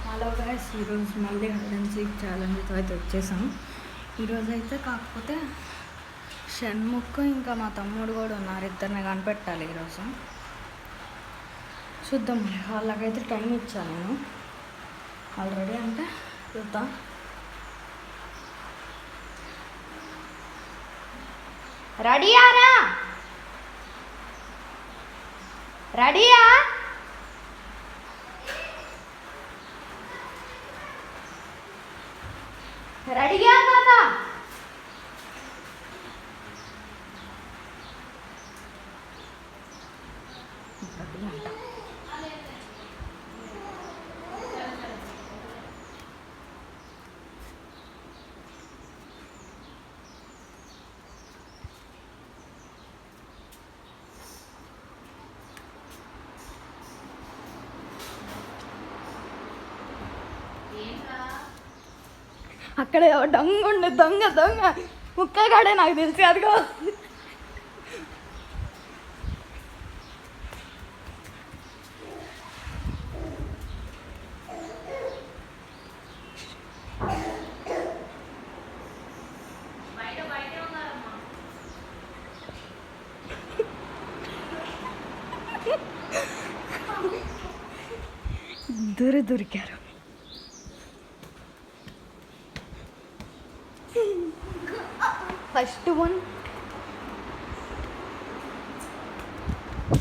Hello guys, ఈరోజు మళ్ళీ హైడెన్సీ ఛాలెంజ్తో అయితే వచ్చేసాం. ఈరోజు అయితే కాకపోతే షణ్ముఖ్ ఇంకా మా తమ్ముడు కూడా ఉన్నారు, ఇద్దరిని కనిపెట్టాలి ఈరోజు. చూద్దాం, వాళ్ళకైతే టైం ఇచ్చాను నేను ఆల్రెడీ, అంటే చూద్దాం. రెడీయారా? రెడీయా? రెడీగా కదా? అక్కడ దొంగ ఉండే దొంగ దొంగ ముక్కగాడే నాకు తెలిసి అదిగో. దొరికారు. First one,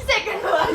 second one.